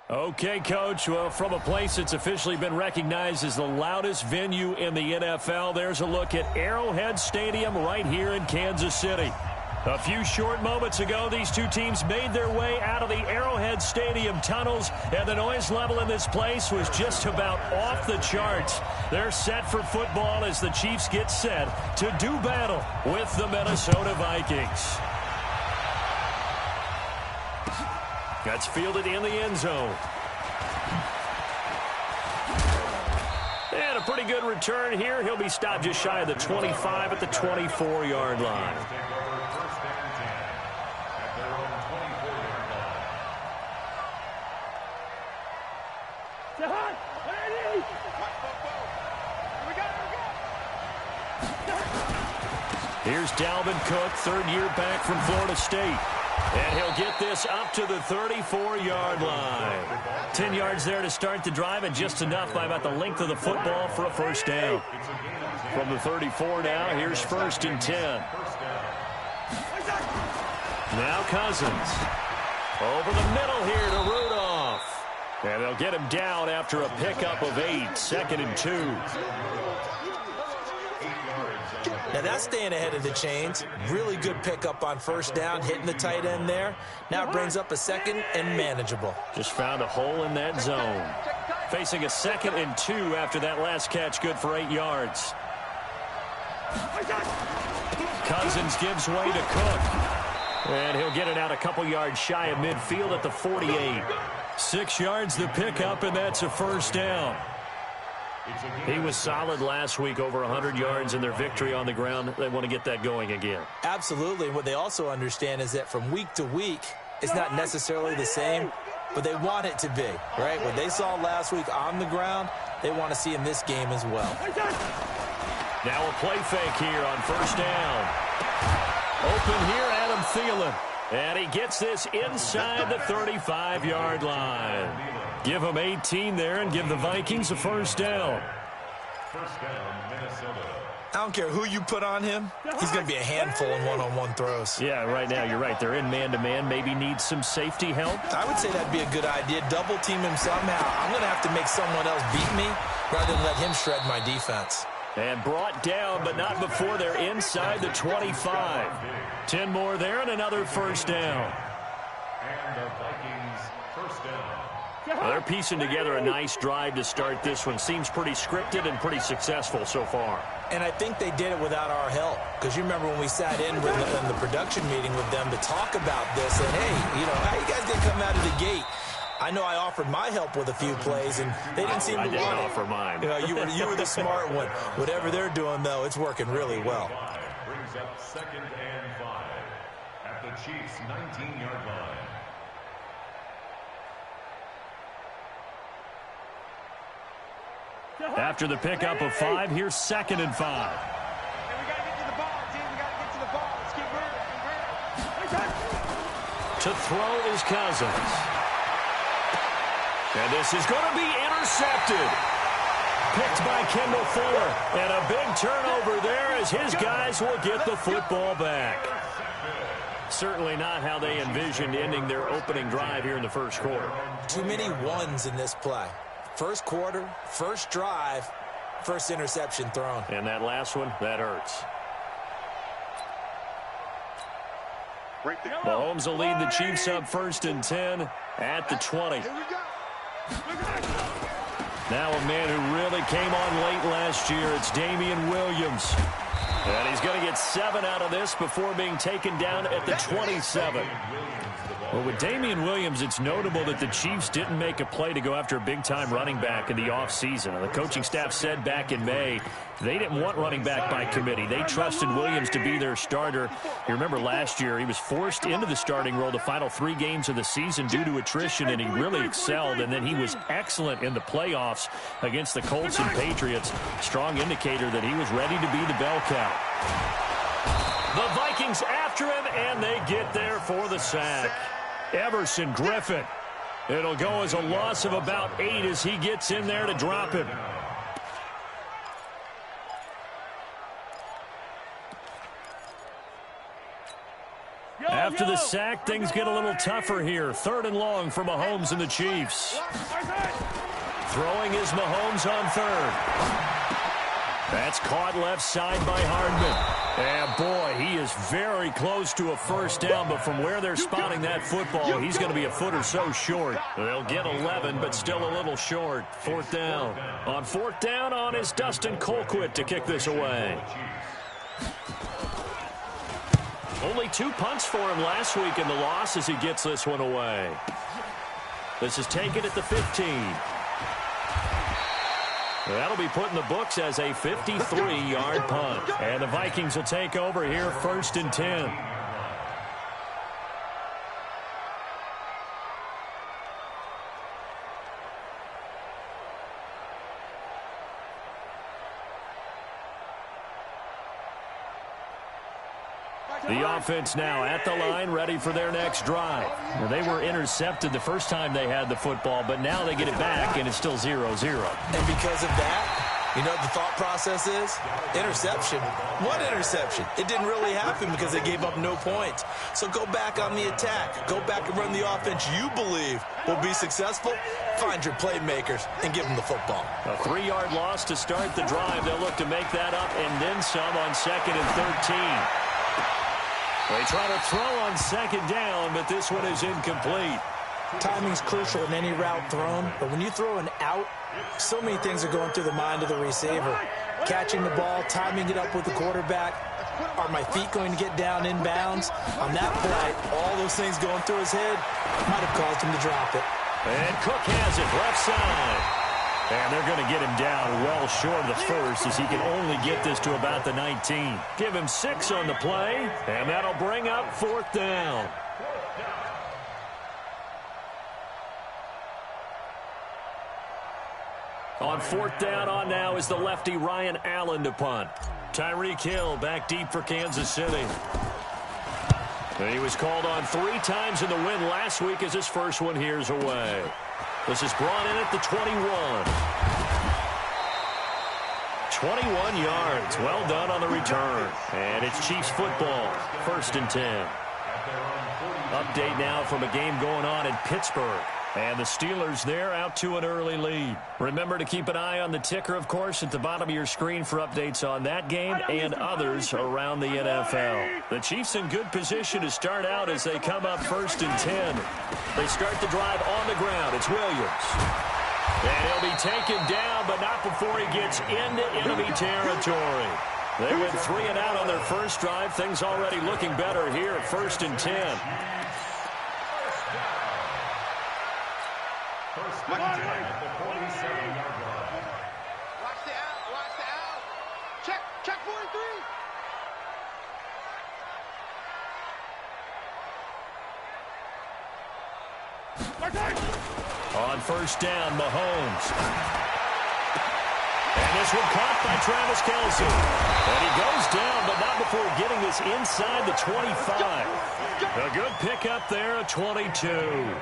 Okay, Coach. Well, from a place that's officially been recognized as the loudest venue in the NFL, there's a look at Arrowhead Stadium right here in Kansas City. A few short moments ago, these two teams made their way out of the Arrowhead Stadium tunnels, and the noise level in this place was just about off the charts. They're set for football as the Chiefs get set to do battle with the Minnesota Vikings. That's fielded in the end zone. And a pretty good return here. He'll be stopped just shy of the 25 at the 24-yard line. Here's Dalvin Cook, third year back from Florida State. And he'll get this up to the 34-yard line. 10 yards there to start the drive, and just enough by about the length of the football for a first down. From the 34 now, here's 1st and 10. Now Cousins. Over the middle here to Rudolph. And they'll get him down after a pickup of 8, 2nd and 2. Now that's staying ahead of the chains. Really good pickup on first down, hitting the tight end there. Now it brings up a 2nd and manageable. Just found a hole in that zone. Facing a 2nd and 2 after that last catch, good for 8 yards. Cousins gives way to Cook. And he'll get it out a couple yards shy of midfield at the 48. 6 yards the pickup, and that's a first down. He was solid last week, over 100 yards in their victory on the ground. They want to get that going again. Absolutely. What they also understand is that from week to week, it's not necessarily the same, but they want it to be, right? What they saw last week on the ground, they want to see in this game as well. Now a play fake here on first down. Open here, Adam Thielen. And he gets this inside the 35-yard line. Give them 18 there and give the Vikings a first down. First down, Minnesota. I don't care who you put on him. He's going to be a handful in one-on-one throws. Yeah, right now you're right. They're in man-to-man. Maybe need some safety help. I would say that'd be a good idea. Double team him somehow. I'm going to have to make someone else beat me rather than let him shred my defense. And brought down, but not before they're inside the 25. 10 more there and another first down. And the Vikings first down. Well, they're piecing together a nice drive to start this one. Seems pretty scripted and pretty successful so far. And I think they did it without our help. Because you remember when we sat in the production meeting with them to talk about this. And, hey, you know, how you guys didn't come out of the gate? I know I offered my help with a few plays, and they didn't seem to want it. I didn't offer mine. You know, you were the smart one. Whatever they're doing, though, it's working really well. Brings up 2nd and 5 at the Chiefs' 19-yard line. After the pickup of 5, here's 2nd and 5. We got to get to the ball, team. We got to get to the ball. Let's keep moving. To throw is Cousins. And this is going to be intercepted. Picked by Kendall Fuller. And a big turnover there as his guys will get the football back. Certainly not how they envisioned ending their opening drive here in the first quarter. Too many ones in this play. First quarter, first drive, first interception thrown. And that last one, that hurts. Mahomes will lead the Chiefs up 1st and 10 at the 20. Now a man who really came on late last year, it's Damian Williams. And he's going to get 7 out of this before being taken down at the 27. Well, with Damian Williams, it's notable that the Chiefs didn't make a play to go after a big-time running back in the offseason. The coaching staff said back in May they didn't want running back by committee. They trusted Williams to be their starter. You remember last year he was forced into the starting role the final 3 games of the season due to attrition, and he really excelled. And then he was excellent in the playoffs against the Colts and Patriots. Strong indicator that he was ready to be the bell cow. The Vikings after him, and they get there for the sack. Everson Griffin. It'll go as a loss of about 8 as he gets in there to drop him. After the sack, things get a little tougher here. 3rd and long for Mahomes and the Chiefs. Throwing is Mahomes on 3rd. That's caught left side by Hardman. And, boy, he is very close to a first down, but from where they're spotting that football, he's going to be a foot or so short. They'll get 11, but still a little short. 4th down. On 4th down is Dustin Colquitt to kick this away. Only 2 punts for him last week in the loss as he gets this one away. This is taken at the 15. That'll be put in the books as a 53-yard punt. And the Vikings will take over here 1st and 10. The offense now at the line, ready for their next drive. Well, they were intercepted the first time they had the football, but now they get it back, and it's still 0-0. And because of that, you know what the thought process is? Interception. What interception? It didn't really happen because they gave up no points. So go back on the attack. Go back and run the offense you believe will be successful. Find your playmakers and give them the football. A 3-yard loss to start the drive. They'll look to make that up and then some on 2nd and 13. They try to throw on 2nd down, but this one is incomplete. Timing's crucial in any route thrown, but when you throw an out, so many things are going through the mind of the receiver. Catching the ball, timing it up with the quarterback. Are my feet going to get down in bounds? On that play, all those things going through his head might have caused him to drop it. And Cook has it left side. And they're going to get him down well short of the first as he can only get this to about the 19. Give him 6 on the play, and that'll bring up 4th down. On 4th down now is the lefty Ryan Allen to punt. Tyreek Hill back deep for Kansas City. And he was called on 3 times in the win last week as his first one here's away. This is brought in at the 21. 21 yards. Well done on the return. And it's Chiefs football. 1st and 10. Update now from a game going on in Pittsburgh. And the Steelers there out to an early lead. Remember to keep an eye on the ticker, of course, at the bottom of your screen for updates on that game and others around the NFL. The Chiefs in good position to start out as they come up 1st and 10. They start the drive on the ground. It's Williams. And he'll be taken down, but not before he gets into enemy territory. They went 3 and out on their first drive. Things already looking better here at 1st and 10. Watch the out, watch the out. Check 43. On 1st down, Mahomes. And this one caught by Travis Kelce. And he goes down, but not before getting this inside the 25. A good pickup there at 22.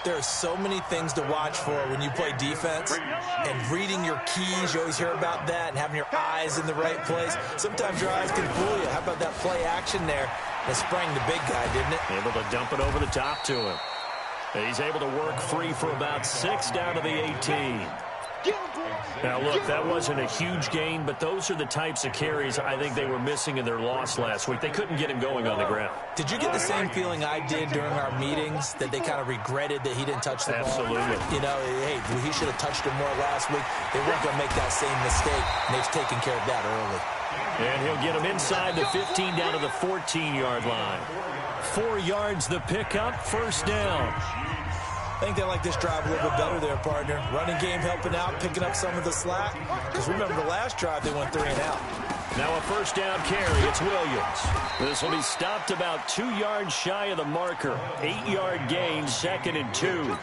There are so many things to watch for when you play defense, and reading your keys, you always hear about that, and having your eyes in the right place. Sometimes your eyes can fool you. How about that play action there? That sprang the big guy, didn't it? Able to dump it over the top to him. And he's able to work free for about 6 down to the 18. Now, look, that wasn't a huge gain, but those are the types of carries I think they were missing in their loss last week. They couldn't get him going on the ground. Did you get the same feeling I did during our meetings, that they kind of regretted that he didn't touch the ball? Absolutely. You know, hey, he should have touched him more last week. They weren't going to make that same mistake, and they've taken care of that early. And he'll get him inside the 15 down to the 14-yard line. 4 yards the pickup, 1st down. I think they like this drive a little bit better there, partner. Running game helping out, picking up some of the slack. Because remember, the last drive, they went 3 and out. Now a 1st down carry. It's Williams. This will be stopped about 2 yards shy of the marker. 8-yard gain, 2nd and 2.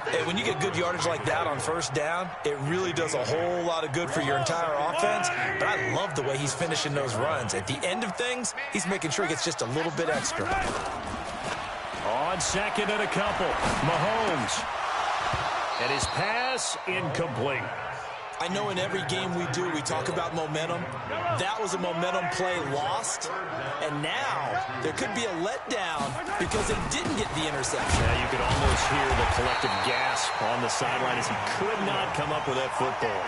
Hey, when you get good yardage like that on 1st down, it really does a whole lot of good for your entire offense. But I love the way he's finishing those runs. At the end of things, he's making sure he gets just a little bit extra. On 2nd and a couple, Mahomes. And his pass incomplete. I know in every game we do, we talk about momentum. That was a momentum play lost. And now there could be a letdown because they didn't get the interception. Yeah, you could almost hear the collective gasp on the sideline as he could not come up with that football.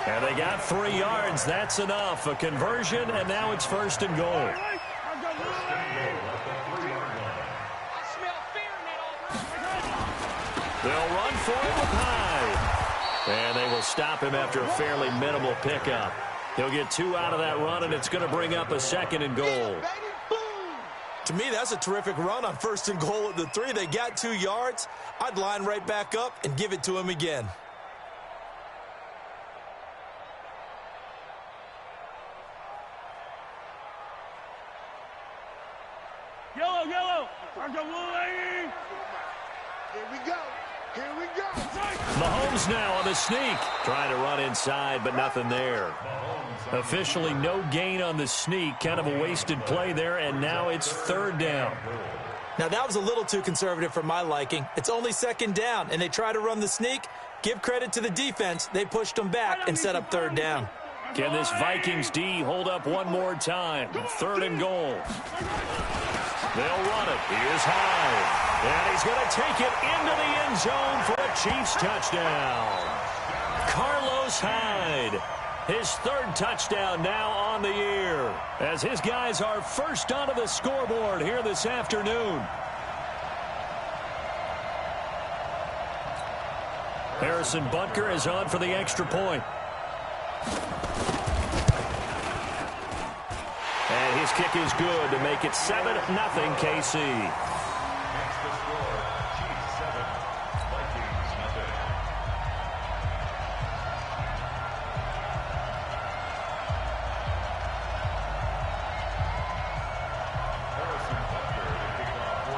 And they got 3 yards. That's enough. A conversion, and now it's 1st and goal. They'll run for it with Hyde. And they will stop him after a fairly minimal pickup. He'll get 2 out of that run, and it's going to bring up a 2nd and goal. To me, that's a terrific run on 1st and goal at the 3. They got 2 yards. I'd line right back up and give it to him again. Yellow, yellow. Here we go. Here we go. Mahomes now on the sneak. Trying to run inside, but nothing there. Officially no gain on the sneak. Kind of a wasted play there, and now it's 3rd down. Now, that was a little too conservative for my liking. It's only 2nd down, and they try to run the sneak. Give credit to the defense. They pushed them back and set up 3rd down. Can this Vikings D hold up one more time? 3rd and goal. They'll run it. Here's Hyde. And he's going to take it into the end zone for a Chiefs touchdown. Carlos Hyde. His 3rd touchdown now on the year, as his guys are first onto the scoreboard here this afternoon. Harrison Butker is on for the extra point. And his kick is good to make it 7-0 KC.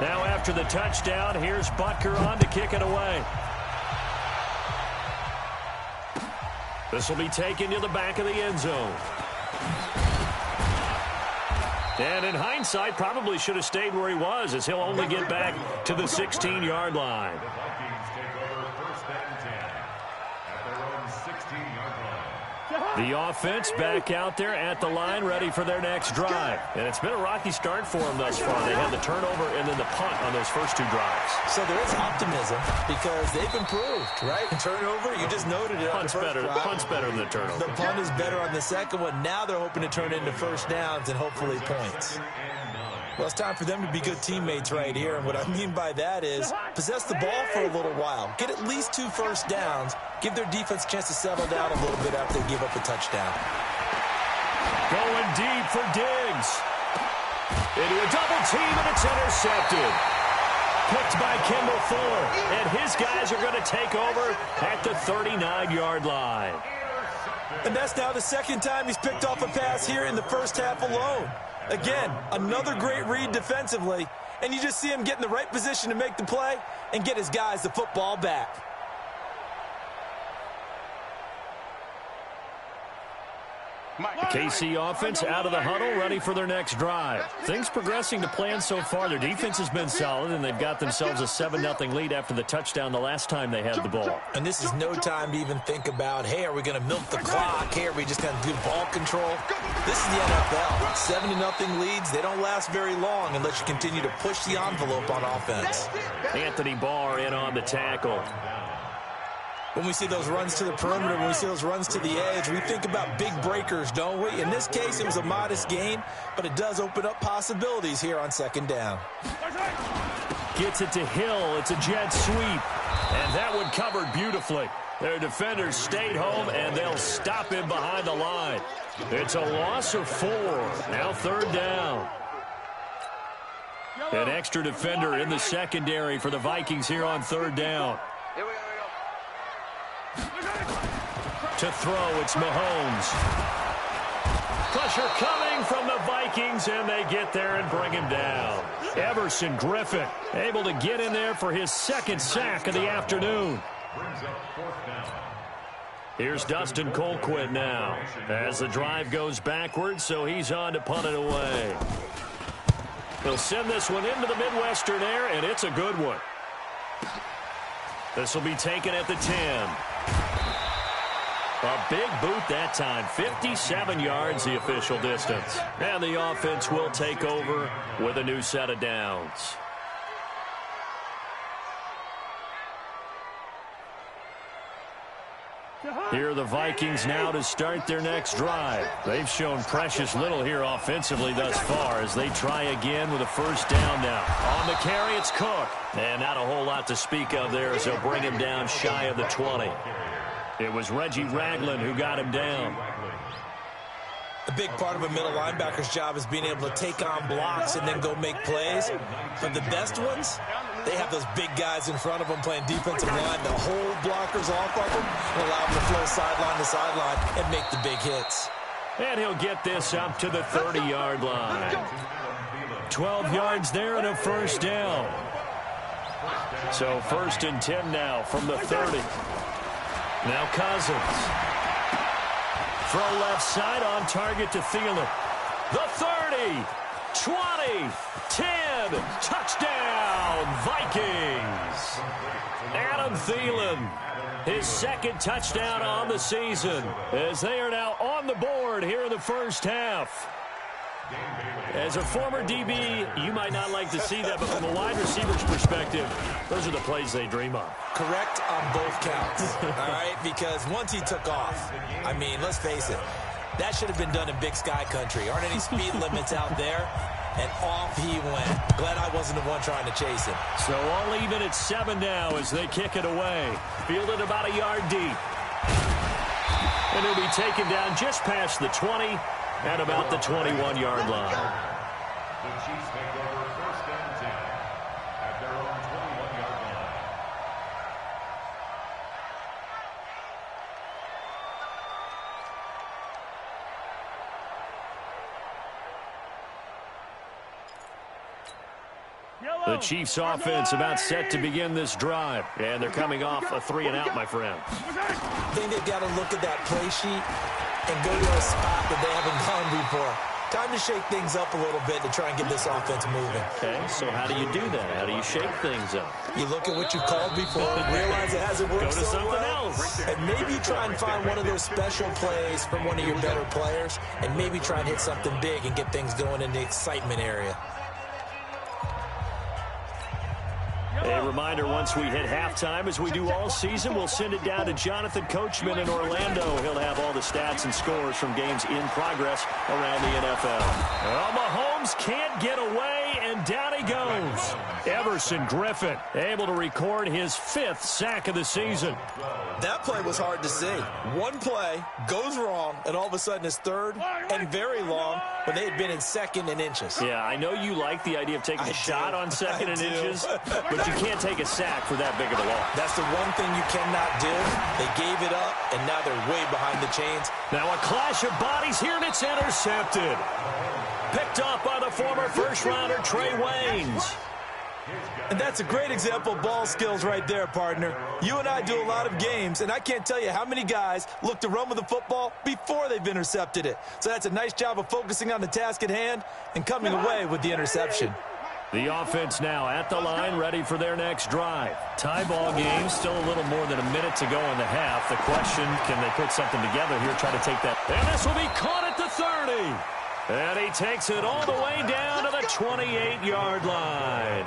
Now after the touchdown, here's Butker on to kick it away. This will be taken to the back of the end zone. And in hindsight, probably should have stayed where he was, as he'll only get back to the 16-yard line. The Vikings take over 1st and 10 at their own 16-yard line. The offense back out there at the line, ready for their next drive. And it's been a rocky start for them thus far. They had the turnover and then the punt on those first 2 drives. So there is optimism because they've improved, right? Turnover, you just noted it. Punt's better than the turnover. The punt is better on the second one. Now they're hoping to turn into 1st downs and hopefully points. Well, it's time for them to be good teammates right here. And what I mean by that is possess the ball for a little while. Get at least 2 first downs. Give their defense a chance to settle down a little bit after they give up a touchdown. Going deep for Diggs. Into a double team, and it's intercepted. Picked by Kendall Fuller. And his guys are going to take over at the 39-yard line. And that's now the 2nd time he's picked off a pass here in the first half alone. Again, another great read defensively, and you just see him get in the right position to make the play and get his guys the football back. The KC offense out of the huddle, ready for their next drive. Things progressing to plan so far. Their defense has been solid, and they've got themselves a 7-0 lead after the touchdown the last time they had the ball. And this is no time to even think about, hey, are we going to milk the clock? Hey, are we just going to do ball control? This is the NFL. 7-0 leads, they don't last very long unless you continue to push the envelope on offense. Anthony Barr in on the tackle. When we see those runs to the perimeter, when we see those runs to the edge, we think about big breakers, don't we? In this case, it was a modest gain, but it does open up possibilities here on 2nd down. Gets it to Hill. It's a jet sweep. And that one covered beautifully. Their defenders stayed home, and they'll stop him behind the line. It's a loss of 4. Now 3rd down. An extra defender in the secondary for the Vikings here on 3rd down. To throw, it's Mahomes. Pressure coming from the Vikings, and they get there and bring him down. Everson Griffin able to get in there for his 2nd sack of the afternoon. Brings up 4th down. Here's Dustin Colquitt now as the drive goes backwards, so he's on to punt it away. He'll send this one into the Midwestern air, and it's a good one. This will be taken at the 10. A big boot that time. 57 yards the official distance. And the offense will take over with a new set of downs. Here are the Vikings now to start their next drive. They've shown precious little here offensively thus far as they try again with a first down now. On the carry, it's Cook. And not a whole lot to speak of there as they'll bring him down shy of the 20. It was Reggie Ragland who got him down. A big part of a middle linebacker's job is being able to take on blocks and then go make plays. But the best ones, they have those big guys in front of them playing defensive line. They'll hold blockers off of them and allow them to flow sideline to sideline and make the big hits. And he'll get this up to the 30-yard line. 12 yards there and a first down. So 1st and 10 now from the 30. Now Cousins. Throw left side on target to Thielen. The 30, 20, 10, touchdown, Vikings. Adam Thielen, his 2nd touchdown on the season as they are now on the board here in the first half. As a former DB, you might not like to see that, but from a wide receiver's perspective, those are the plays they dream of. Correct on both counts, all right? Because once he took off, I mean, let's face it, that should have been done in Big Sky country. Aren't any speed limits out there? And off he went. Glad I wasn't the one trying to chase him. So all even at 7 now as they kick it away. Fielded about a yard deep. And he'll be taken down just past the 20 at about the 21-yard line. The Chiefs take over 1st and 10 at their own 21-yard line. The Chiefs offense about set to begin this drive. And they're coming off a 3-and-out, my friend. I think they've got to look at that play sheet and go to a spot that they haven't gone before. Time to shake things up a little bit to try and get this offense moving. Okay, so how do you do that? How do you shake things up? You look at what you called before, realize it hasn't worked Go to so something well, else. and maybe try and find one of those special plays from one of your better players, and maybe try and hit something big and get things going in the excitement area. A reminder, once we hit halftime, as we do all season, we'll send it down to Jonathan Coachman in Orlando. He'll have all the stats and scores from games in progress around the NFL. Well, Mahomes can't get away, and down he goes. Everson Griffin able to record his 5th sack of the season. That play was hard to see. One play goes wrong, and all of a sudden it's 3rd and very long when they had been in 2nd and inches. Yeah, I know you like the idea of taking a shot on 2nd and inches, but you can't take a sack for that big of a loss. That's the one thing you cannot do. They gave it up, and now they're way behind the chains. Now a clash of bodies here, and it's intercepted. Picked off by the former first-rounder Trey Waynes. And that's a great example of ball skills right there, partner. You and I do a lot of games, and I can't tell you how many guys look to run with the football before they've intercepted it. So that's a nice job of focusing on the task at hand and coming away with the interception. The offense now at the line, ready for their next drive. Tie ball game, still a little more than a minute to go in the half. The question, can they put something together here, try to take that? And this will be caught at the 30. And he takes it all the way down to the 28-yard line.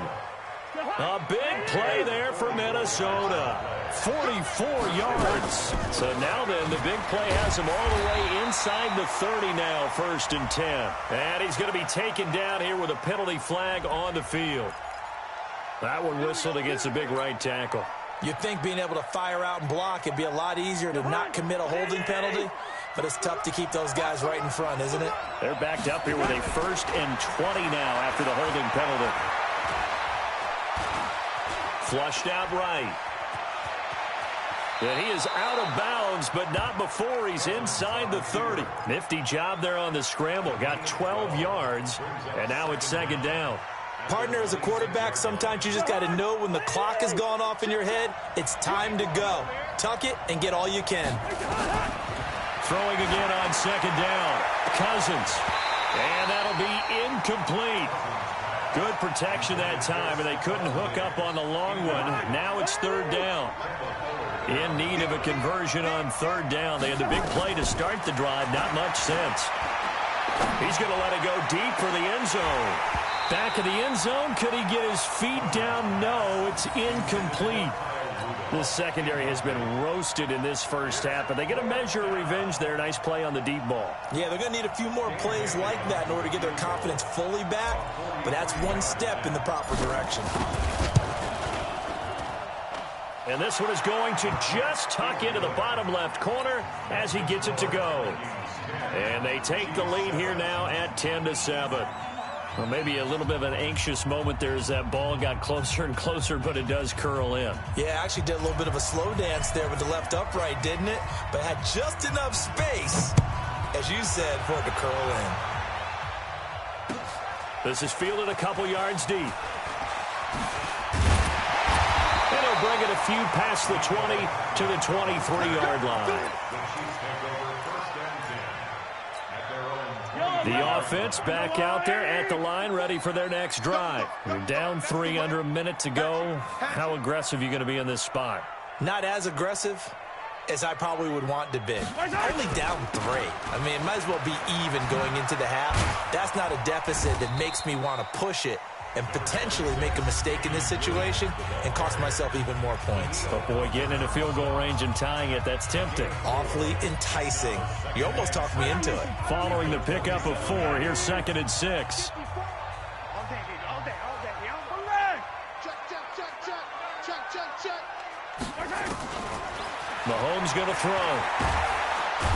A big play there for Minnesota. 44 yards. So now then, the big play has him all the way inside the 30 now, 1st and 10. And he's going to be taken down here with a penalty flag on the field. That one whistled against a big right tackle. You'd think being able to fire out and block, it'd be a lot easier to not commit a holding penalty, but it's tough to keep those guys right in front, isn't it? They're backed up here with a 1st and 20 now after the holding penalty. Flushed out right. And he is out of bounds, but not before he's inside the 30. Nifty job there on the scramble. Got 12 yards, and now it's 2nd down. Partner, as a quarterback, sometimes you just got to know when the clock has gone off in your head, it's time to go. Tuck it and get all you can. Throwing again on 2nd down. Cousins. And that'll be incomplete. Good protection that time, and they couldn't hook up on the long one. Now it's third down. In need of a conversion on third down. They had the big play to start the drive. Not much sense. He's going to let it go deep for the end zone. Back of the end zone. Could he get his feet down? No, it's incomplete. This secondary has been roasted in this first half, but they get a measure of revenge there. Nice play on the deep ball. Yeah, they're going to need a few more plays like that in order to get their confidence fully back, but that's one step in the proper direction. And this one is going to just tuck into the bottom left corner as he gets it to go. And they take the lead here now at 10-7. Well, maybe a little bit of an anxious moment there as that ball got closer and closer, but it does curl in. Yeah, actually did a little bit of a slow dance there with the left upright, didn't it? But had just enough space, as you said, for it to curl in. This is fielded a couple yards deep. And he'll bring it a few past the 20 to the 23-yard line. The offense back out there at the line, ready for their next drive. We're down 3 under a minute to go. How aggressive are you going to be in this spot? Not as aggressive as I probably would want to be. Only down 3. I mean, it might as well be even going into the half. That's not a deficit that makes me want to push it and potentially make a mistake in this situation and cost myself even more points. But boy, getting into field goal range and tying it, that's tempting. Awfully enticing. You almost talked me into it. Following the pickup of 4, here's 2nd and 6. Mahomes going to throw.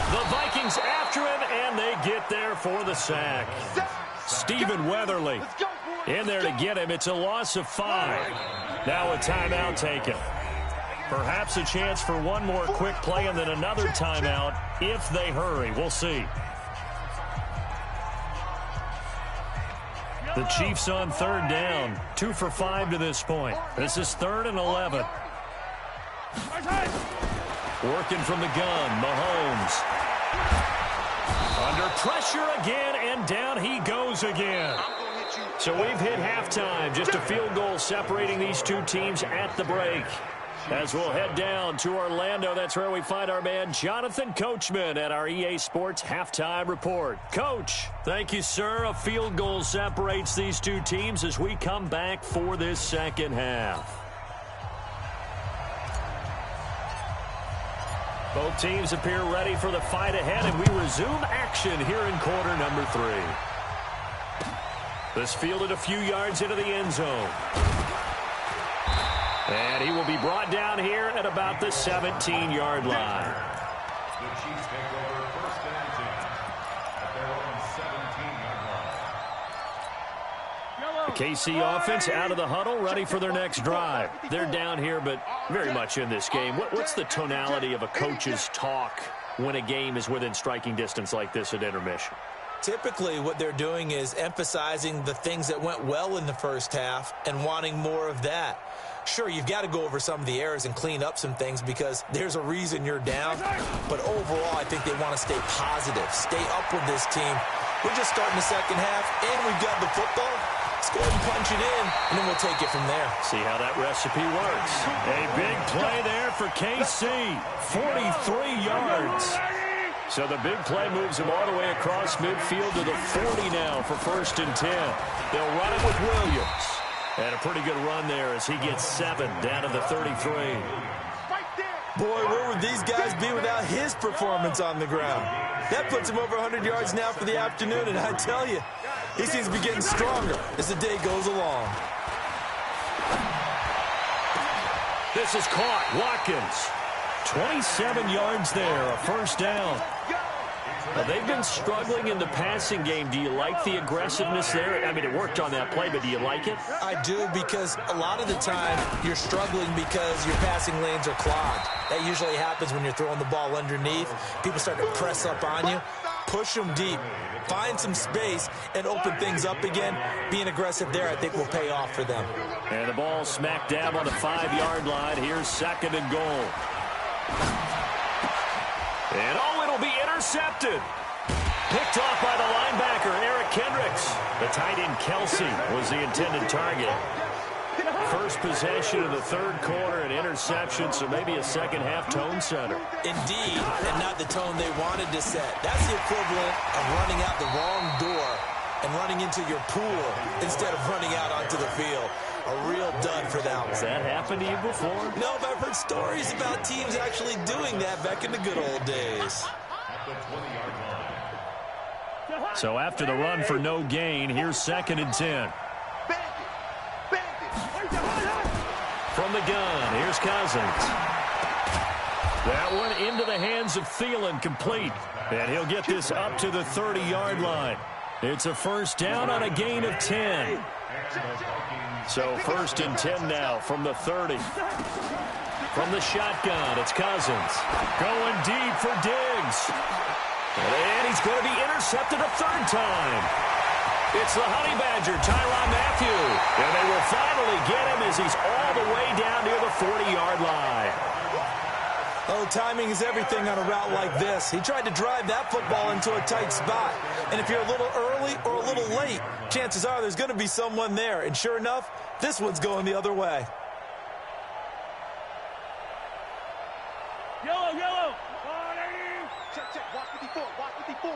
The Vikings after him, and they get there for the sack. Stephen Weatherly in there to get him. It's a loss of 5. Now a timeout taken. Perhaps a chance for one more quick play and then another timeout if they hurry. We'll see. The Chiefs on third down. 2 for 5 to this point. This is 3rd and 11. Working from the gun, Mahomes. Under pressure again, and down he goes again. So we've hit halftime. Just a field goal separating these two teams at the break. As we'll head down to Orlando, that's where we find our man Jonathan Coachman at our EA Sports Halftime Report. Coach, thank you, sir. A field goal separates these two teams as we come back for this second half. Both teams appear ready for the fight ahead, and we resume action here in quarter number 3. This fielded a few yards into the end zone. And he will be brought down here at about the 17-yard line. The Chiefs take over 1st and 10 at their own 17-yard line. The KC offense out of the huddle, ready for their next drive. They're down here, but very much in this game. What's the tonality of a coach's talk when a game is within striking distance like this at intermission? Typically, what they're doing is emphasizing the things that went well in the first half and wanting more of that. Sure, you've got to go over some of the errors and clean up some things because there's a reason you're down. But overall, I think they want to stay positive, stay up with this team. We're just starting the second half, and we've got the football. Let's go ahead and punch it in, and then we'll take it from there. See how that recipe works. A big play there for KC. 43 yards. So the big play moves him all the way across midfield to the 40 now for 1st and 10. They'll run it with Williams. And a pretty good run there as he gets 7 down to the 33. Boy, where would these guys be without his performance on the ground? That puts him over 100 yards now for the afternoon, and I tell you, he seems to be getting stronger as the day goes along. This is caught. Watkins. 27 yards there, a 1st down. Well, they've been struggling in the passing game. Do you like the aggressiveness there? I mean, it worked on that play, but do you like it? I do, because a lot of the time you're struggling because your passing lanes are clogged. That usually happens when you're throwing the ball underneath. People start to press up on you. Push them deep. Find some space and open things up again. Being aggressive there, I think, will pay off for them. And the ball smack dab on the 5-yard line. Here's 2nd and goal. And it'll be intercepted. Picked off by the linebacker, Eric Kendricks. The tight end, Kelsey, was the intended target. First possession of the third quarter, an interception, so maybe a second-half tone setter. Indeed, and not the tone they wanted to set. That's the equivalent of running out the wrong door and running into your pool instead of running out onto the field. A real dud for that one. Has that happened to you before? No, but I've heard stories about teams actually doing that back in the good old days. So after the run for no gain, here's 2nd and 10. From the gun, here's Cousins. That one into the hands of Thielen, complete. And he'll get this up to the 30-yard line. It's a first down on a gain of 10. So 1st and 10 now from the 30. From the shotgun, it's Cousins. Going deep for Diggs. And he's going to be intercepted a third time. It's the Honey Badger, Tyrann Mathieu. And they will finally get him as he's all the way down near the 40-yard line. Oh, timing is everything on a route like this. He tried to drive that football into a tight spot. And if you're a little early or a little late, chances are there's going to be someone there. And sure enough, this one's going the other way. Yellow, yellow. Check. Watch 54. Watch 54.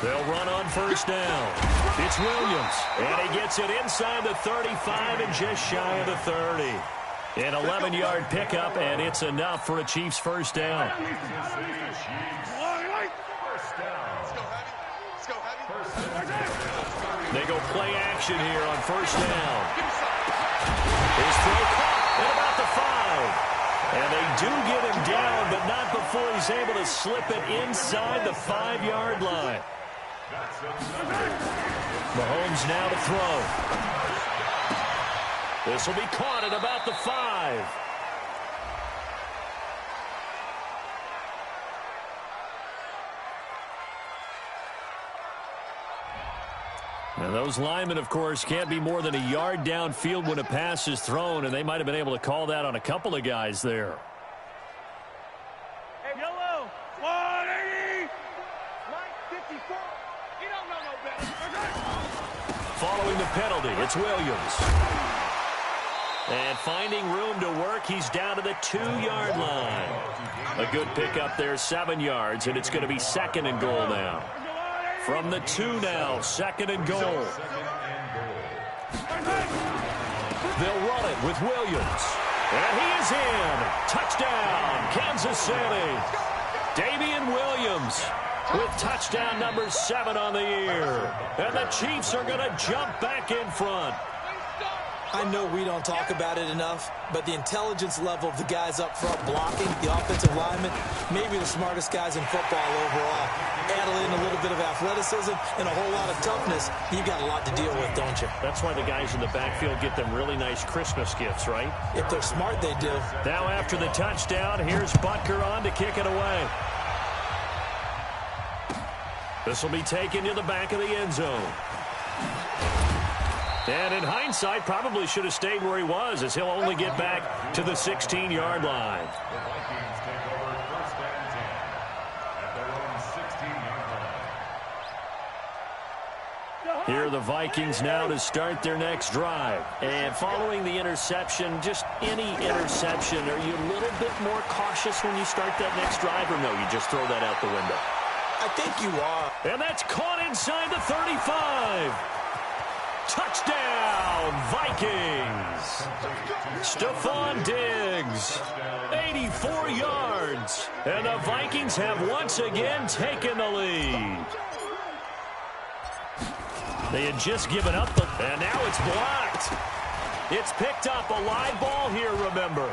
They'll run on first down. It's Williams, and he gets it inside the 35 and just shy of the 30. An 11-yard pickup, and it's enough for a Chiefs first down. They go play action here on first down. His throw caught at about the 5. And they do get him down, but not before he's able to slip it inside the 5-yard line. Mahomes now to throw. This will be caught at about the 5. Now those linemen, of course, can't be more than a yard downfield when a pass is thrown, and they might have been able to call that on a couple of guys there. Hey, yellow. 180. Line 54. You don't know no better. Following the penalty, it's Williams. And finding room to work, he's down to the 2-yard line. A good pickup there, 7 yards, and it's going to be 2nd and goal now. From the 2 now, 2nd and goal. They'll run it with Williams. And he is in. Touchdown, Kansas City. Damian Williams with touchdown number 7 on the year. And the Chiefs are going to jump back in front. I know we don't talk about it enough, but the intelligence level of the guys up front blocking, the offensive linemen, maybe the smartest guys in football overall. Add in a little bit of athleticism and a whole lot of toughness, you've got a lot to deal with, don't you? That's why the guys in the backfield get them really nice Christmas gifts, right? If they're smart, they do. Now after the touchdown, here's Butker on to kick it away. This will be taken to the back of the end zone. And in hindsight, probably should have stayed where he was, as he'll only get back to the 16-yard line. The Vikings take over 1st and 10 at their own 16-yard line. Here are the Vikings now to start their next drive. And following the interception, just any interception, are you a little bit more cautious when you start that next drive, or no, you just throw that out the window? I think you are. And that's caught inside the 35. Touchdown, Vikings. Stephon Diggs, 84 yards. And the Vikings have once again taken the lead. They had just given up, and now it's blocked. It's picked up, a live ball here, remember.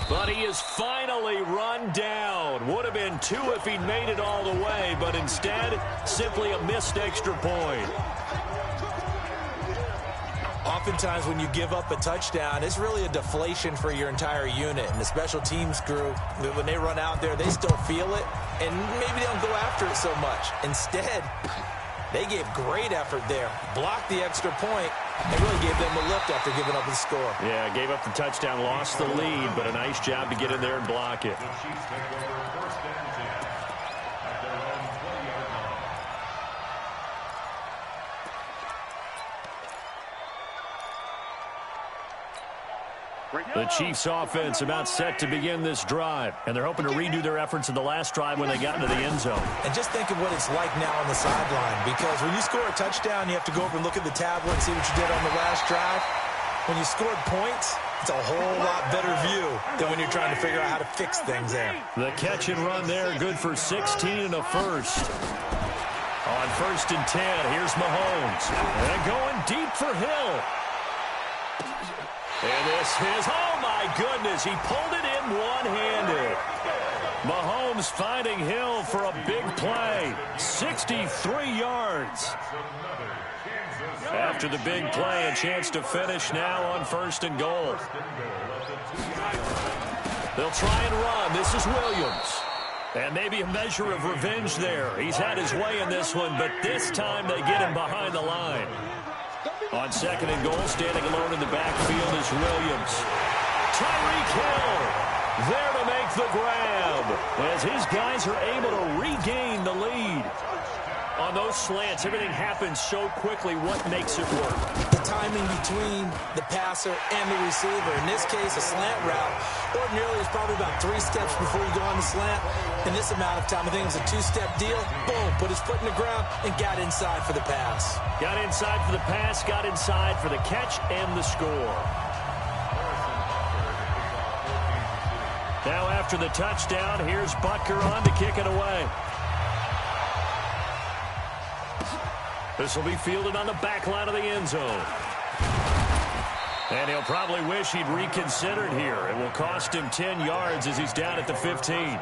But he is finally run down. Would have been 2 if he'd made it all the way, but instead, simply a missed extra point. Oftentimes when you give up a touchdown, it's really a deflation for your entire unit. And the special teams crew, when they run out there, they still feel it, and maybe they don't go after it so much. Instead, They gave great effort there, blocked the extra point, and really gave them a lift after giving up the score. Yeah, gave up the touchdown, lost the lead, but a nice job to get in there and block it. The Chiefs take over first and 10 at their own 20-yard line. The Chiefs offense about set to begin this drive, and they're hoping to redo their efforts in the last drive when they got into the end zone. And just think of what it's like now on the sideline, because when you score a touchdown, you have to go over and look at the tablet and see what you did on the last drive. When you scored points, it's a whole lot better view than when you're trying to figure out how to fix things there. The catch and run there, good for 16 and a first. On first and 10, here's Mahomes. And going deep for Hill. And this is, oh my goodness, he pulled it in one-handed. Mahomes finding Hill for a big play, 63 yards. After the big play, a chance to finish now on first and goal. They'll try and run. This is Williams. And maybe a measure of revenge there. He's had his way in this one, but this time they get him behind the line. On second and goal, standing alone in the backfield is Williams. Tyreek Hill there to make the grab as his guys are able to regain the lead. On those slants, everything happens so quickly. What makes it work? The timing between the passer and the receiver. In this case, a slant route. Ordinarily, it's probably about 3 steps before you go on the slant. In this amount of time, I think it was a 2-step deal. Boom, put his foot in the ground and got inside for the pass. Got inside for the pass, got inside for the catch and the score. Now after the touchdown, here's Butker on to kick it away. This will be fielded on the back line of the end zone. And he'll probably wish he'd reconsidered here. It will cost him 10 yards as he's down at the 15.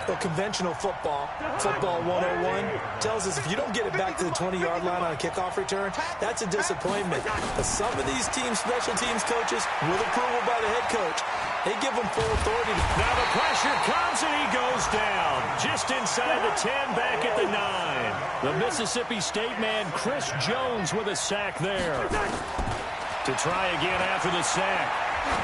Well, conventional football 101, tells us if you don't get it back to the 20-yard line on a kickoff return, that's a disappointment. But some of these teams, special teams coaches, with approval by the head coach, they give them full authority. Now the pressure comes and he goes down. Just inside the 10, back at the 9. The Mississippi State man, Chris Jones, with a sack there. To try again after the sack.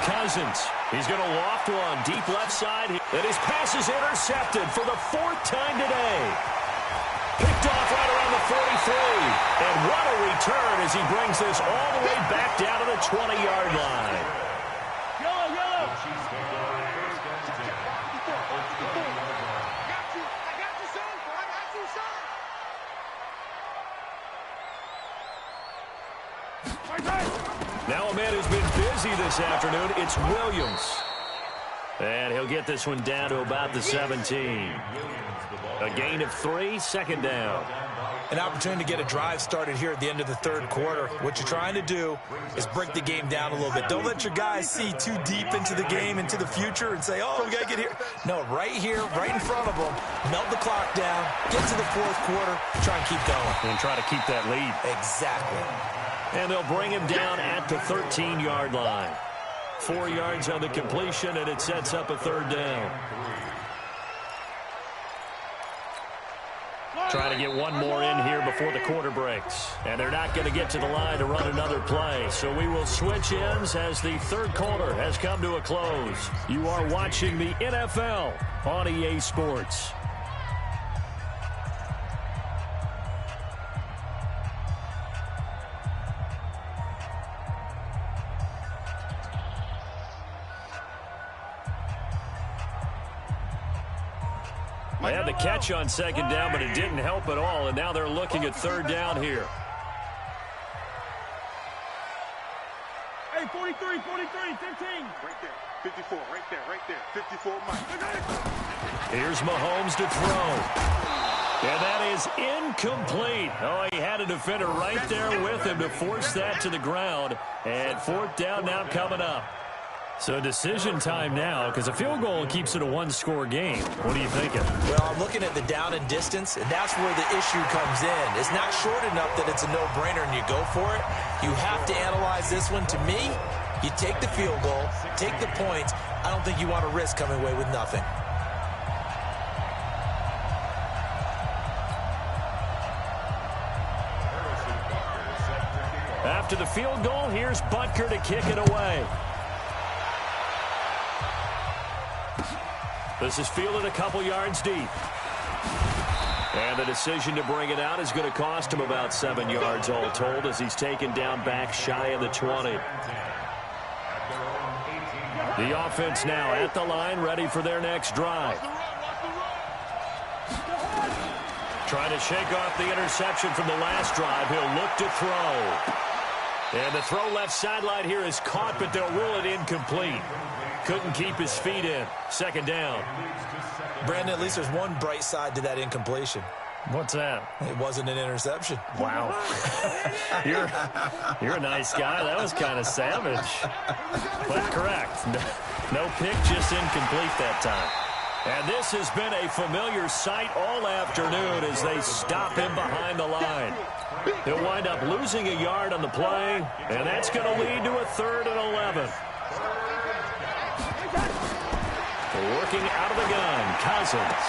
Cousins, he's going to loft one deep left side. And his pass is intercepted for the 4th time today. Picked off right around the 43. And what a return as he brings this all the way back down to the 20-yard line. Now a man who's been busy this afternoon, it's Williams. And he'll get this one down to about the 17. A gain of 3, second down. An opportunity to get a drive started here at the end of the third quarter. What you're trying to do is break the game down a little bit. Don't let your guys see too deep into the game, into the future, and say, oh, we got to get here. No, right here, right in front of them, melt the clock down, get to the fourth quarter, try and keep going. And try to keep that lead. Exactly. And they'll bring him down at the 13-yard line. 4 yards on the completion, and it sets up a third down. Trying to get one more in here before the quarter breaks. And they're not going to get to the line to run another play. So we will switch ends as the third quarter has come to a close. You are watching the NFL on EA Sports. They had the catch on second down, but it didn't help at all, and now they're looking at third down here. Hey, 43, 15. Right there, 54, right there, 54, Mike. Here's Mahomes to throw. And that is incomplete. Oh, he had a defender right there with him to force that to the ground. And fourth down now coming up. So decision time now, because a field goal keeps it a one-score game. What are you thinking? Well, I'm looking at the down and distance, and that's where the issue comes in. It's not short enough that it's a no-brainer and you go for it. You have to analyze this one. To me, you take the field goal, take the points. I don't think you want to risk coming away with nothing. after the field goal, here's Butker to kick it away. This is fielded a couple yards deep. And the decision to bring it out is going to cost him about 7 yards all told as he's taken down back shy of the 20. The offense now at the line, ready for their next drive. Trying to shake off the interception from the last drive. He'll look to throw. And the throw left sideline here is caught, but they'll rule it incomplete. Couldn't keep his feet in. Second down. Brandon, at least there's one bright side to that incompletion. What's that? It wasn't an interception. Wow. You're a nice guy. That was kind of savage. But correct. No pick, just incomplete that time. And this has been a familiar sight all afternoon as they stop him behind the line. He'll wind up losing a yard on the play, and that's going to lead to a 3rd and 11. Working out of the gun, Cousins.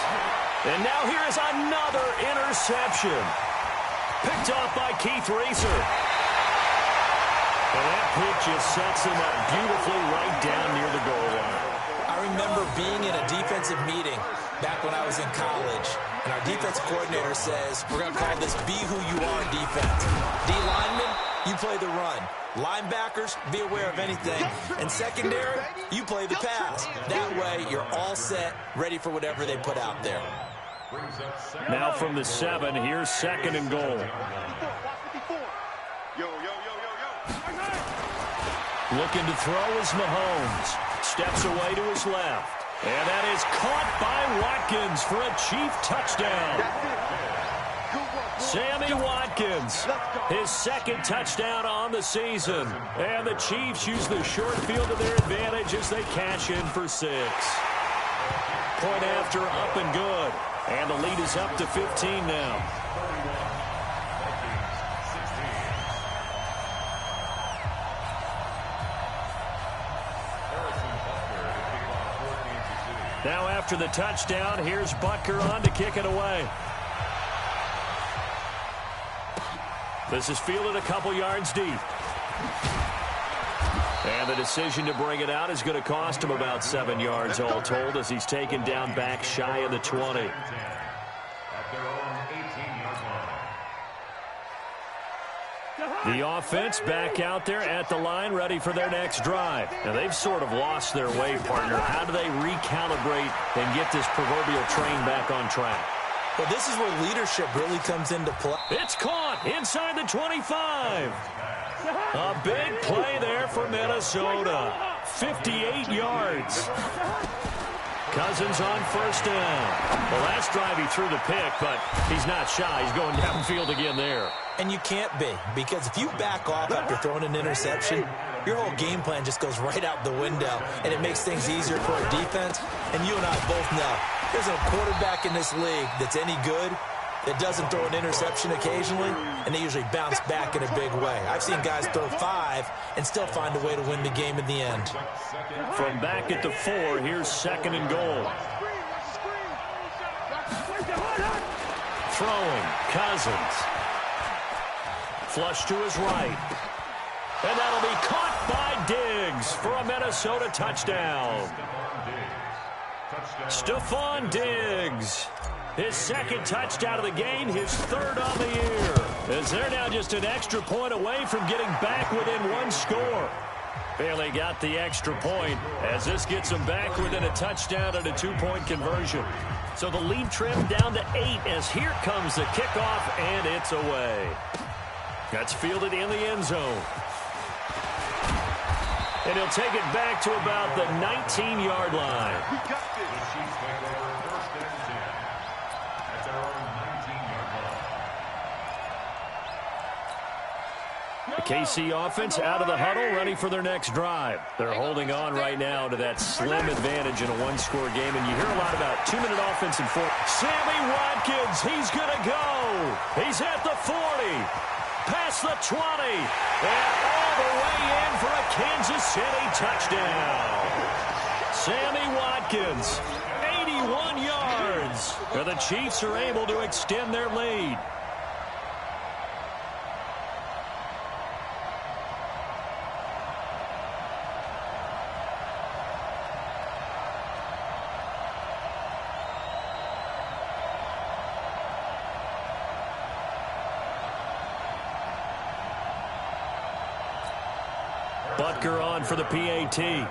And now here is another interception. Picked off by Keith Reeser. And that pitch just sets him up beautifully right down near the goal line. I remember being in a defensive meeting back when I was in college, and our defense coordinator says, we're going to call this be who you are defense. D-lineman, you play the run. Linebackers, be aware of anything. And secondary, you play the pass. That way, you're all set, ready for whatever they put out there. Now from the 7, here's 2nd and goal. Looking to throw is Mahomes. Steps away to his left. And that is caught by Watkins for a Chief touchdown. Sammy Watkins, his 2nd touchdown on the season. And the Chiefs use the short field to their advantage as they cash in for 6. Point after, up and good. And the lead is up to 15 now. Now after the touchdown, here's Butker on to kick it away. This is fielded a couple yards deep. And the decision to bring it out is going to cost him about 7 yards all told as he's taken down back shy of the 20. The offense back out there at the line, ready for their next drive. Now, they've sort of lost their way, partner. How do they recalibrate and get this proverbial train back on track? Well, this is where leadership really comes into play. It's caught inside the 25. A big play there for Minnesota. 58 yards. Cousins on 1st down. The last drive he threw the pick, but he's not shy. He's going downfield again there. And you can't be, because if you back off after throwing an interception, your whole game plan just goes right out the window, and it makes things easier for a defense. And you and I both know there's a quarterback in this league that's any good that doesn't throw an interception occasionally, and they usually bounce back in a big way. I've seen guys throw 5 and still find a way to win the game in the end. From back at the 4, here's 2nd and goal. Throwing, Cousins. Flush to his right. And that'll be caught by Diggs for a Minnesota touchdown. Stephon Diggs. His 2nd touchdown of the game, his 3rd on the year. As they're now just an extra point away from getting back within 1 score. Barely got the extra point as this gets them back within a touchdown and a 2-point conversion. So the lead trimmed down to 8 as here comes the kickoff, and it's away. That's fielded in the end zone. And he'll take it back to about the 19-yard line. The KC offense out of the huddle, ready for their next drive. They're holding on right now to that slim advantage in a 1-score game, and you hear a lot about 2-minute offense and 4. Sammy Watkins, he's going to go. He's at the 40, past the 20, and all the way in for a Kansas City touchdown. Sammy Watkins, 81 yards. And the Chiefs are able to extend their lead. Butker on for the PAT. And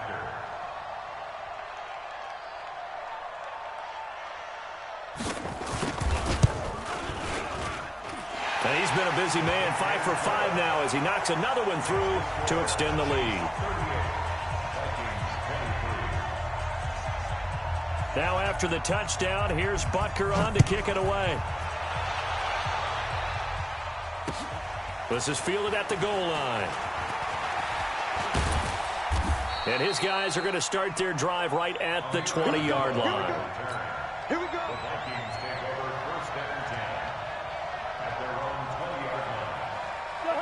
he's been a busy man, 5 for 5 now as he knocks another one through to extend the lead. Now after the touchdown, here's Butker on to kick it away. This is fielded at the goal line. And his guys are going to start their drive right at the 20-yard line. Here we go.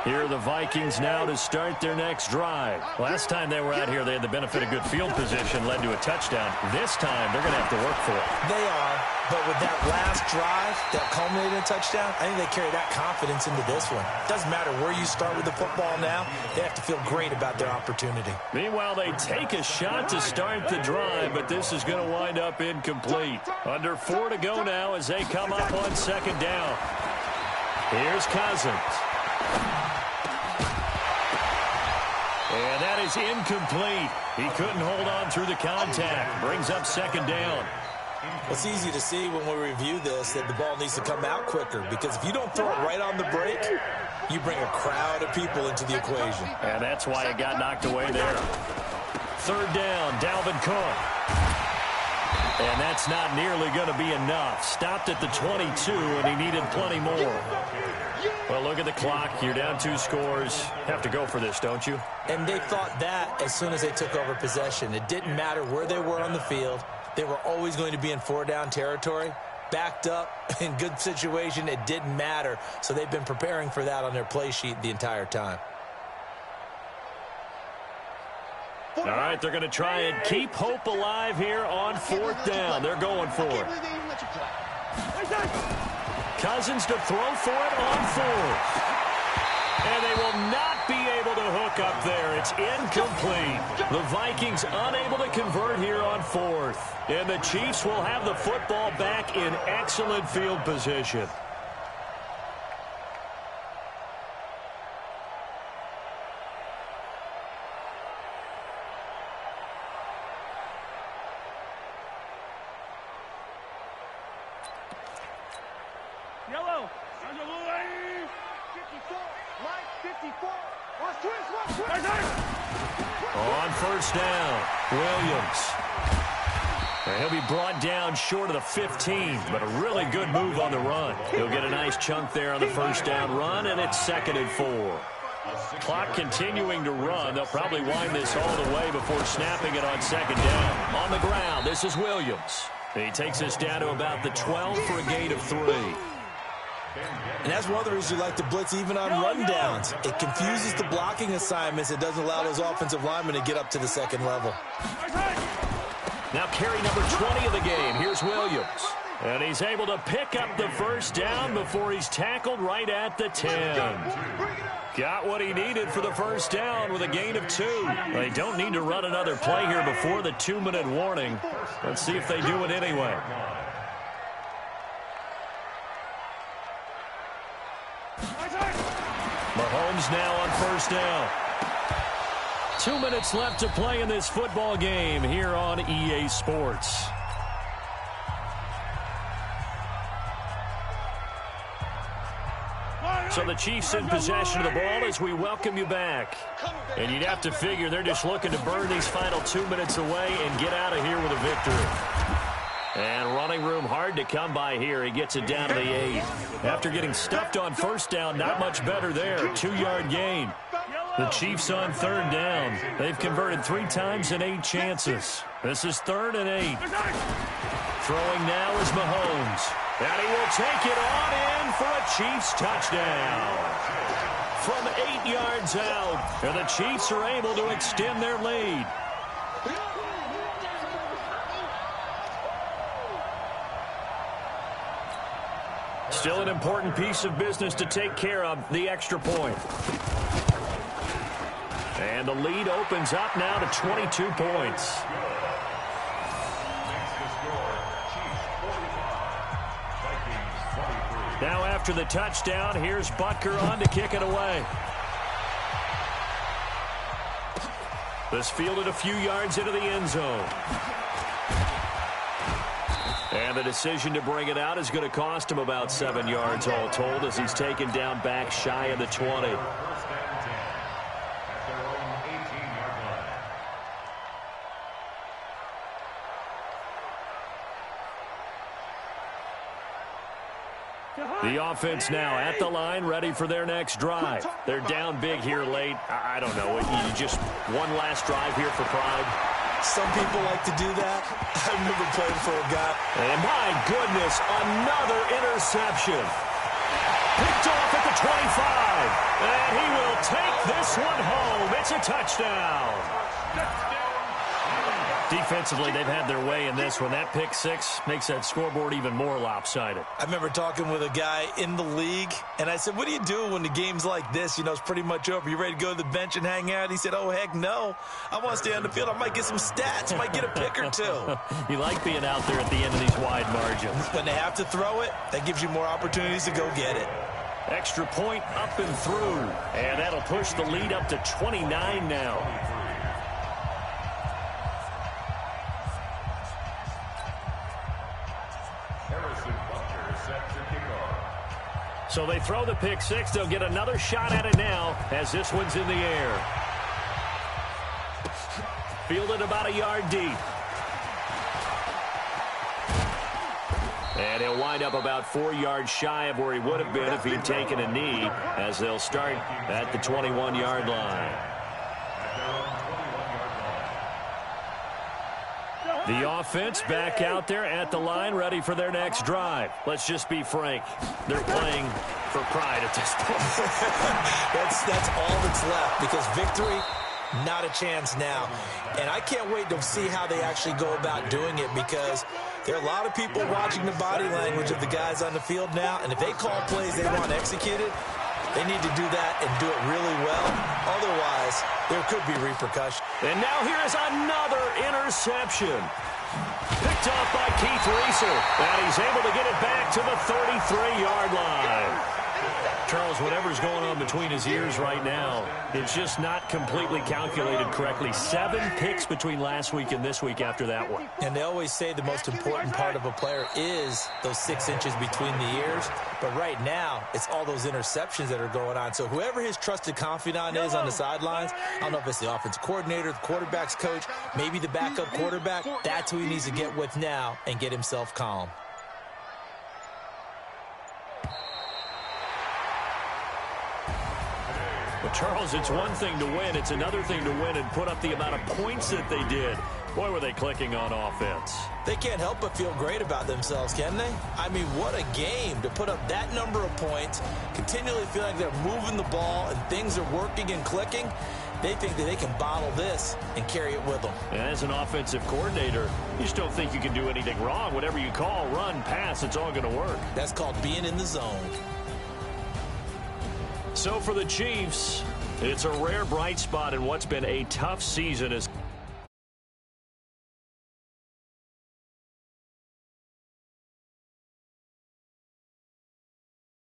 Here are the Vikings now to start their next drive. Last time they were out here, they had the benefit of good field position, led to a touchdown. This time, they're going to have to work for it. They are, but with that last drive that culminated in a touchdown, I think they carry that confidence into this one. Doesn't matter where you start with the football now, they have to feel great about their opportunity. Meanwhile, they take a shot to start the drive, but this is going to wind up incomplete. Under 4 to go now as they come up on second down. Here's Cousins. And that is incomplete. He couldn't hold on through the contact. Brings up second down. It's easy to see when we review this that the ball needs to come out quicker, because if you don't throw it right on the break, you bring a crowd of people into the equation. And that's why it got knocked away there. Third down, Dalvin Cook. And that's not nearly going to be enough. Stopped at the 22, and he needed plenty more. Well, look at the clock. You're down 2 scores. Have to go for this, don't you? And they thought that as soon as they took over possession. It didn't matter where they were on the field. They were always going to be in 4-down territory. Backed up, in good situation, it didn't matter. So they've been preparing for that on their play sheet the entire time. All right, they're going to try and keep hope alive here on 4th down. They're going for it. Cousins to throw for it on 4th. And they will not be able to hook up there. It's incomplete. The Vikings unable to convert here on 4th. And the Chiefs will have the football back in excellent field position. Yellow. On the blue lane. 54. Mike, 54. Watch twist. On 1st down, Williams. And he'll be brought down short of the 15th, but a really good move on the run. He'll get a nice chunk there on the 1st down run, and it's 2nd and 4. Clock continuing to run. They'll probably wind this all the way before snapping it on 2nd down. On the ground, this is Williams. He takes us down to about the 12 for a gain of 3. And that's one of the reasons you like to blitz even on rundowns. It confuses the blocking assignments. It doesn't allow those offensive linemen to get up to the 2nd level. Now carry number 20 of the game. Here's Williams. And he's able to pick up the 1st down before he's tackled right at the 10. Got what he needed for the 1st down with a gain of 2. They don't need to run another play here before the 2-minute warning. Let's see if they do it anyway. Mahomes now on 1st down. 2 minutes left to play in this football game here on EA Sports. So the Chiefs in possession of the ball as we welcome you back. And you'd have to figure they're just looking to burn these final 2 minutes away and get out of here with a victory. And running room hard to come by here. He gets it down to the 8. After getting stuffed on 1st down, not much better there. 2-yard gain. The Chiefs on 3rd down. They've converted 3 times in 8 chances. This is 3rd and 8. Throwing now is Mahomes. And he will take it on in for a Chiefs touchdown. From 8 yards out. And the Chiefs are able to extend their lead. Still an important piece of business to take care of, the extra point. And the lead opens up now to 22 points. Now after the touchdown, here's Butker on to kick it away. This fielded a few yards into the end zone. And the decision to bring it out is going to cost him about 7 yards all told as he's taken down back shy of the 20. First and 10 at their own 18-yard line. The offense now at the line, ready for their next drive. They're down big here late. I don't know. You just one last drive here for pride. Some people like to do that. I remember playing for a guy. And my goodness, another interception. Picked off at the 25. And he will take this one home. It's a touchdown. Defensively, they've had their way in this one. That pick six makes that scoreboard even more lopsided. I remember talking with a guy in the league, and I said, what do you do when the game's like this? You know, it's pretty much over. You ready to go to the bench and hang out? He said, oh, heck no. I want to stay on the field. I might get some stats. Might get a pick or two. You like being out there at the end of these wide margins. When they have to throw it, that gives you more opportunities to go get it. Extra point up and through. And that'll push the lead up to 29 now. So they throw the pick six. They'll get another shot at it now as this one's in the air. Fielded about a yard deep. And he'll wind up about 4 yards shy of where he would have been if he'd taken a knee, as they'll start at the 21-yard line. The offense back out there at the line, ready for their next drive. Let's just be frank. They're playing for pride at this point. That's all that's left, because victory, not a chance now. And I can't wait to see how they actually go about doing it, because there are a lot of people watching the body language of the guys on the field now, and if they call plays they want executed, they need to do that and do it really well. Otherwise, there could be repercussions. And now here is another interception. Picked off by Keith Reeser. And he's able to get it back to the 33-yard line. Charles, whatever's going on between his ears right now, it's just not completely calculated correctly. 7 picks between last week and this week after that one. And they always say the most important part of a player is those 6 inches between the ears. But right now, it's all those interceptions that are going on. So whoever his trusted confidant is on the sidelines, I don't know if it's the offensive coordinator, the quarterback's coach, maybe the backup quarterback, that's who he needs to get with now and get himself calm. But, Charles, it's one thing to win. It's another thing to win and put up the amount of points that they did. Boy, were they clicking on offense. They can't help but feel great about themselves, can they? I mean, what a game to put up that number of points, continually feel like they're moving the ball and things are working and clicking. They think that they can bottle this and carry it with them. And as an offensive coordinator, you just don't think you can do anything wrong. Whatever you call, run, pass, it's all going to work. That's called being in the zone. So for the Chiefs, it's a rare bright spot in what's been a tough season as